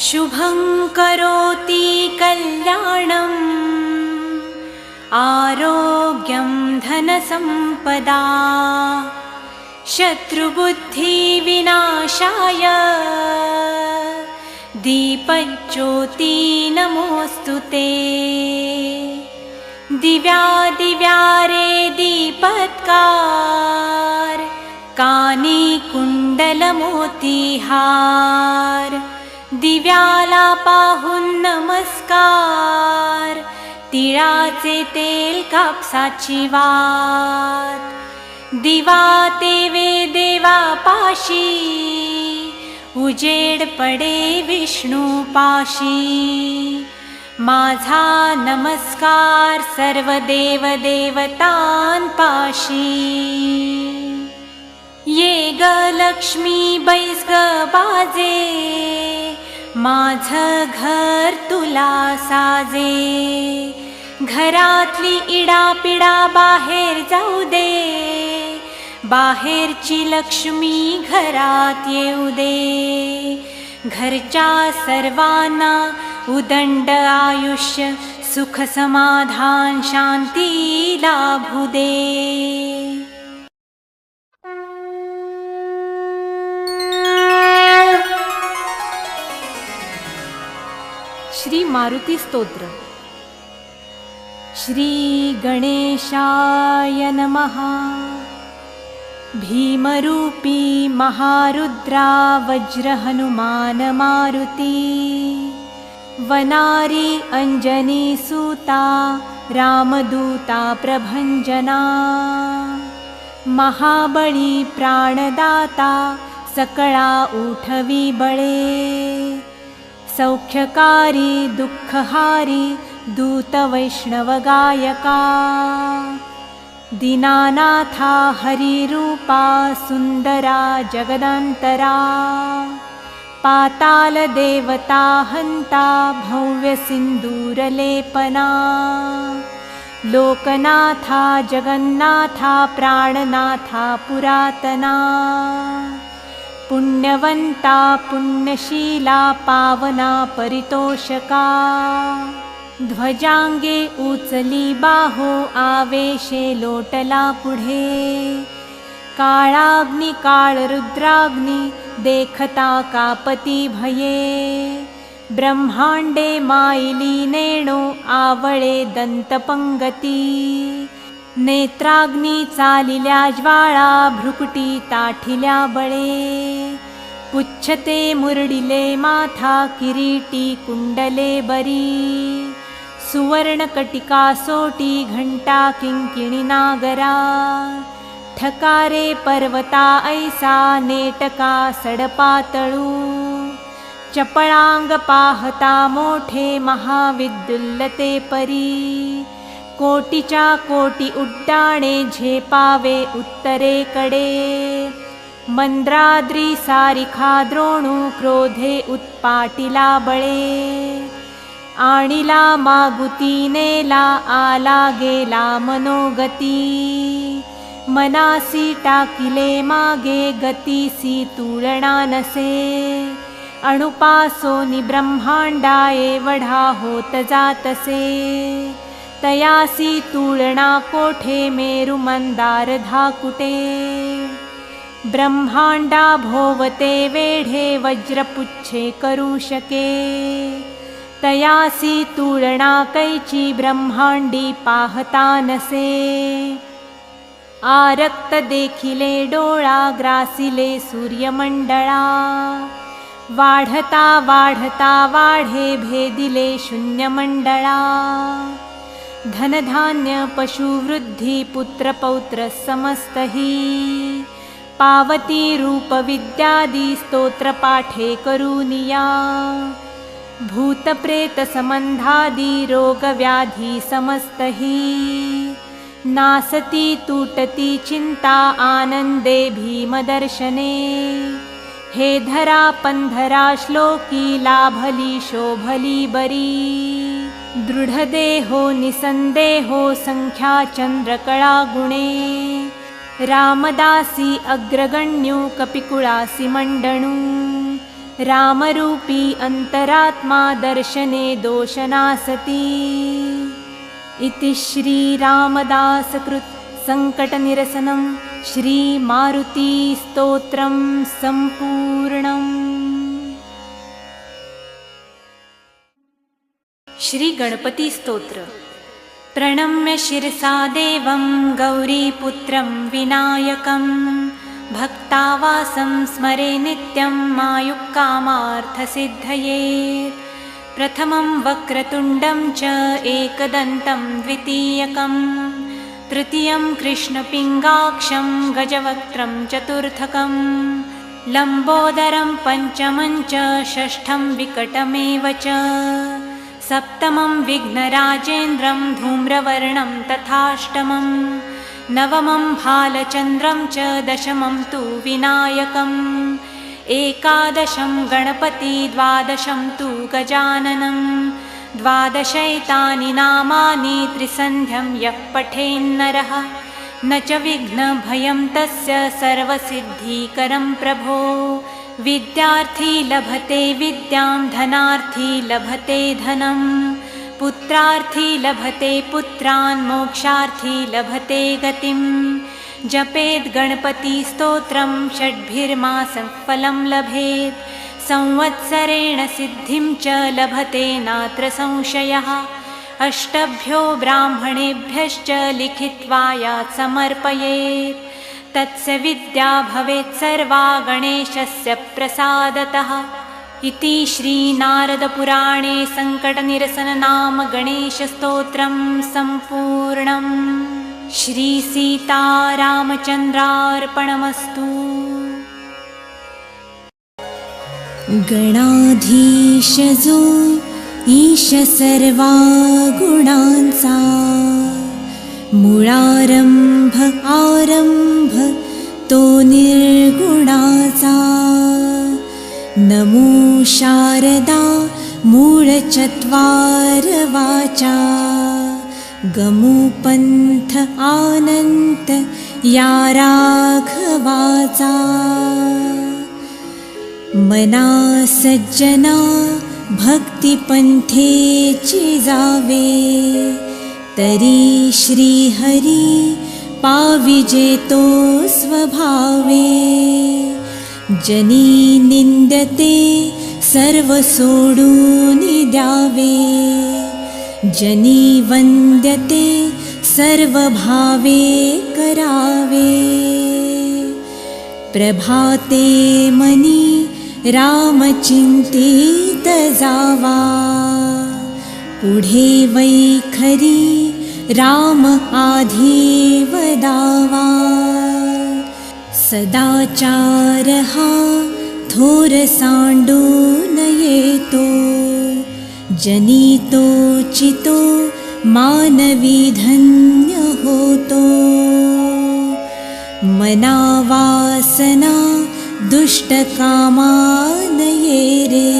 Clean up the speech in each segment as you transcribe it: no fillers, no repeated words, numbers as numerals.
शुभं करोति कल्याणं आरोग्यं धनसम्पदा शत्रुबुद्धिविनाशाय दीपज्योति नमोऽस्तुते। दिव्या दिव्या रे दीपत्कार कानी कुंडलमोतीहार दिव्याला पाहून नमस्कार तिळाचे तेल कापसाची वात दिवा तेवे देवा पाशी उजेड पडे विष्णू पाशी माझा नमस्कार सर्व देव देवतांपाशी। ये ग लक्ष्मी बैस ग बाजे माझं घर तुला साजे घरातली इडापिडा बाहेर जाऊ दे बाहेरची लक्ष्मी घरात येऊ दे घरच्या सर्वांना उदंड आयुष्य सुख समाधान शांती लाभू दे। श्री मारुती स्तोत्र। श्री गणेशाय नमः। भीमरूपी महारुद्रा वज्र हनुमान मारुती वनारी अंजनी सूता रामदूता प्रभंजना महाबळी प्राणदाता सकळा उठवी बळे सौख्यकारी दुःखहारी दूत वैष्णव गायका दीनानाथा हरिरूपा सुंदरा जगदंतरा पाताल देवता हंता भव्य सिंदूरलेपना लोकनाथा जगन्नाथा प्राणनाथा पुरातना पुण्यवंता पुण्यशीला पावना परितोषका ध्वजांगे उचली बाहो आवेशे लोटला पुढे काळाग्नि काळ रुद्राग्नि देखता कापती भये ब्रह्मांडे माईली नेणो आवळे दंतपंगती नेत्राग्नी चालिल्या ज्वाळा भ्रुकुटी ताठिल्या बळे पुच्छते मुरडिले माथा किरीटी कुंडले बरी सुवर्णकटिका सोटी घंटा किंकिणी नागरा ठकारे पर्वता ऐसा नेटका सडपातळू चपळांग पाहता मोठे महाविद्युल्लते परी कोटीच्या कोटी उड्डाणे झेपावे उत्तरेकडे मंद्राद्री सारिखा द्रोणू क्रोधे उत्पाटिला बळे आणिला मागुती नेला आला गेला मनोगती मनासी टाकिले मागे गतीसी तुलना नसे अणुपासोनी ब्रह्मांडा एवढा होत जातसे तयासी तुलना कोठे मेरु मंदार धाकुटे ब्रह्मांडा भोवते वेढे वज्रपुच्छे करू शके तयासी तुलना कैची ब्रह्मांडी पाहता नसे आरक्त देखिले डोळा ग्रासिले सूर्यमंडळा वाढता वाढता वाढे भेदिले शून्यमंडळा धनधान्य पशुवृद्धी पुत्रपौत्र समस्तही पावती रूप विद्यादी स्तोत्र पाठे करूनिया भूतप्रेत संबंधादी रोग व्याधी समस्तही नासती तुटती चिंता आनंदे भीमदर्शने हे धरा पंधरा श्लोकी लाभली शोभली बरी दृढदेहो निसंदेहो संख्या चंद्रकळा गुणे रामदासी अग्रगण्यो कपिकुळासी मंडणू रामरूपी अन्तरात्मा दर्शने दोषनासति। इति श्रीरामदासकृत् संकटनिरसनं श्रीमारुतिस्तोत्रं सम्पूर्णम्। श्रीगणपति स्तोत्र। प्रणम्य शिरसा देवं गौरीपुत्रं विनायकं भक्तावासं स्मरे नित्यं मायुक्कामार्थसिद्धये। प्रथमं वक्रतुण्डं च एकदन्तं द्वितीयकं तृतीयं कृष्णपिङ्गाक्षं गजवक्त्रं चतुर्थकं लम्बोदरं पञ्चमं च षष्ठं विकटमेव च सप्तमं विघ्नराजेन्द्रं धूम्रवर्णं तथाष्टमं नवमं भालचन्द्रं च दशमं तु विनायकम् एकादशं गणपति द्वादशं तु गजाननं द्वादशैतानि नामानि त्रिसन्ध्यं यः पठेन्नरः न च विघ्नभयं तस्य सर्वसिद्धिकरं प्रभो। विद्यार्थी लभते विद्यां धनार्थी लभते धनं पुत्रार्थी लभते पुत्रान् मोक्षार्थी लभते गतिं। जपेद् गणपतिस्तोत्रं षड्भिर्मासं फलं लभेत् संवत्सरेण सिद्धिं च लभते नात्र संशयः। अष्टभ्यो ब्राह्मणेभ्यश्च लिखित्वा यात् समर्पयेत् तस्य विद्या भवेत् सर्वा गणेशस्य प्रसादतः। इति श्रीनारदपुराणे संकटनिरसननाम गणेशस्तोत्रं सम्पूर्णम्। श्रीसीतारामचन्द्रार्पणमस्तु। गणाधीश जो ईश सर्वा गुणांचा मूळारंभ आरंभ तो निर्गुणाचा। नमो शारदा मूळचत्वार वाचा गमुपंथ आनंत या राघवाचा। मना सज्जना भक्तिपंथेची जावे तरी श्रीहरी पाविजेतो स्वभावे। जनी निंदते सर्व सोडून द्यावे जनी वंद्यते सर्व भावे करावे। प्रभाते मनी रामचिंतित जावा पुढे वैखरी राम आधी वदावा। सदाचार हा थोर सांडून येतो जनी तो चितो मानवी धन्य होतो। मना वासना दुष्ट कामा नये रे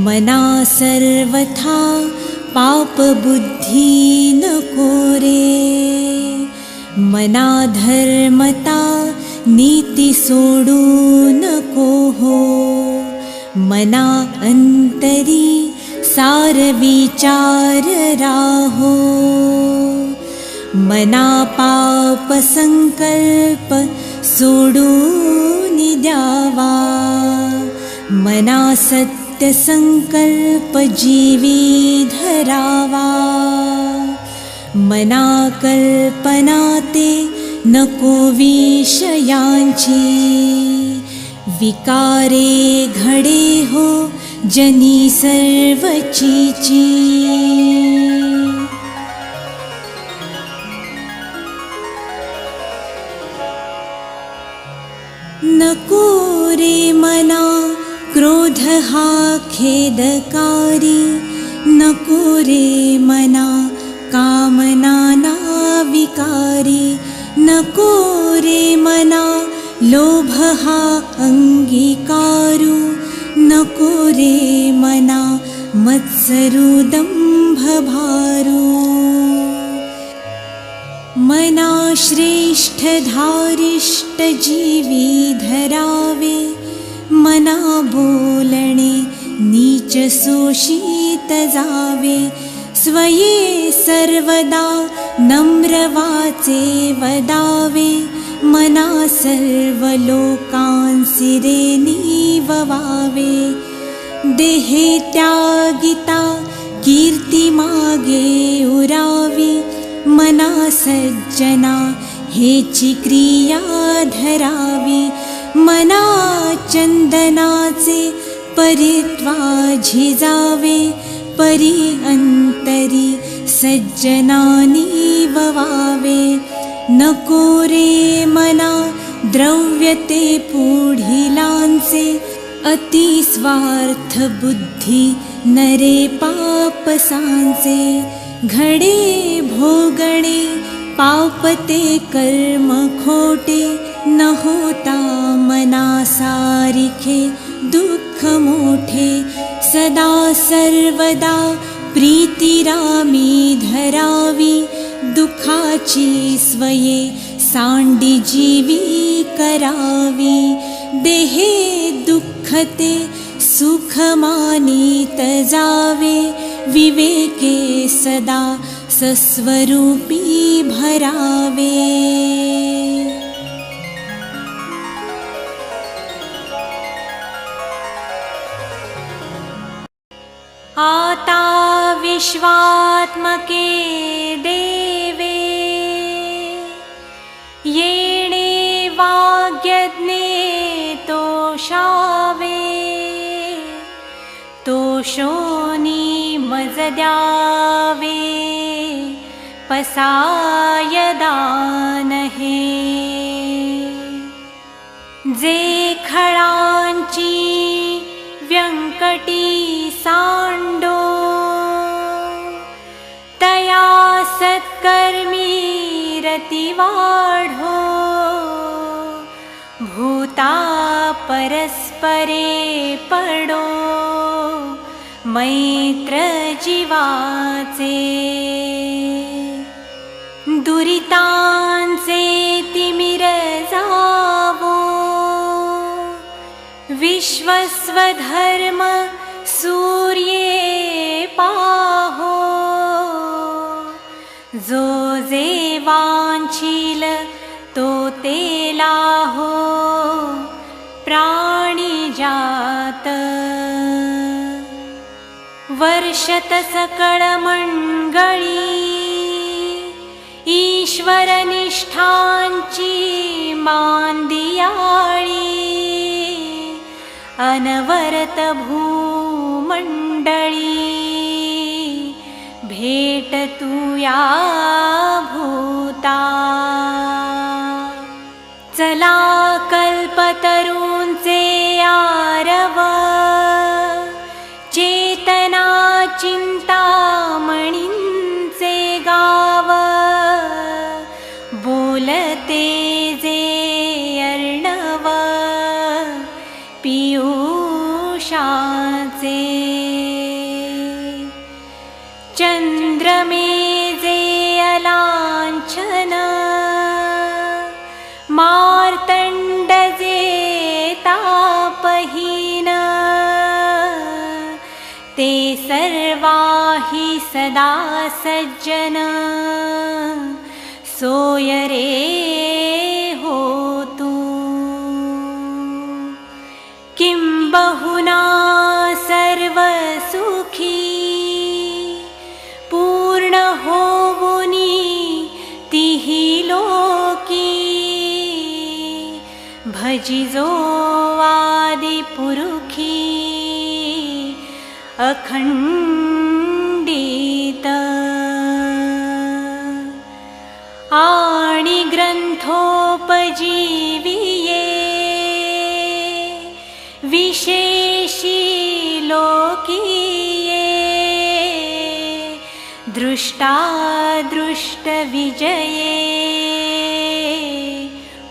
मना सर्वथा पाप बुद्धी नको रे। मना धर्मता नीति सोडू नको हो मना अंतरी सार विचार राहो। मना पाप संकल्प सोडून द्यावा मना सत्य संकल्प जीवी धरावा। मना कल्पना ते नको विषयांची विकारे घडे हो जनी सर्वचीची। नको रे मना क्रोध हा खेदकारी नको रे मना कामना ना विकारी। नको रे मना लोभ हा अंगीकारू नको रे मना मत्सरू दंभ भारू। मना श्रेष्ठ धारिष्ट जीवी धरावे मना बोलणे नीच शोषित जावे, स्वये सर्वदा नम्र वाचे वदावे, मना सर्व लोकांसी रे निववावे, देहे त्यागिता कीर्ती मागे उरावी, मना सज्जना हेची क्रिया धरावी, मना चंदनाचे परित्वा झिजावे, परी अंतरी सज्जनानी ववावे, नको रे मना द्रव्यते पुढिलांचे, अति स्वार्थ बुद्धी नरे पापसांचे, घडे भोगणे पापते कर्म खोटे, न होता मना सारिखे दुःख मोठे, सदा सर्वदा प्रीतिरामी धरावी, दुःखाची स्वये सांडी जीवी करावी, देहे दुःखते सुख मानित जावे, विवेके सदा सस्वरूपी भरावे। आता विश्वात्मके देवे, येणे वाग्यज्ञे तोषावे, तोषोनी मज द्यावे, पसायदान हे, जे खळांची व्यंकटी सांडो, तया सत्कर्मी रती वाढो, भूता परस्परे पडो, मैत्र जीवाचे, दुरितांचे तिमिर जावो, विश्वस्वधर्म सूर्ये पाहो, जो जे वांछील तो ते लाहो, प्राणी जात वर्षत सकळ मंगळी, ईश्वर निष्ठांची मांदियाळी, अनवरत भूमंडळी, भेट तुया भूता, चला कल्पतरूंचे आरव, चेतना चिंतामणींचे गाव, बोलते जे अर्णव, पियुषाचे, चंद्रमे जे अलांछन, मार्तंड जे तापहीन, ते सर्वाही सदा सज्जन, सोय रे होतु, किं बहुना सर्वसुखी, पूर्ण होवुनी तिहि लोकी, भजिजो आदि पुरुखी, अखंडित, आणि ग्रंथोपजीविये, विशेषी लोकीये, दृष्टादृष्ट विजये,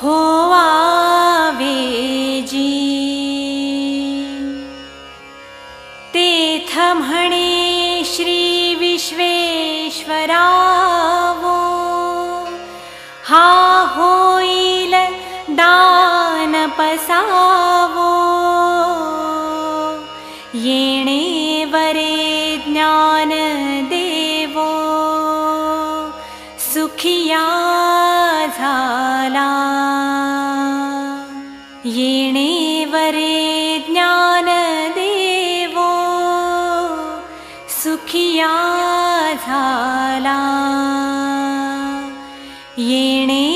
होवावेजी, तेथ म्हणे श्री विश्वेश्वरावो, हा होईल दान पसावो, झाला, येणे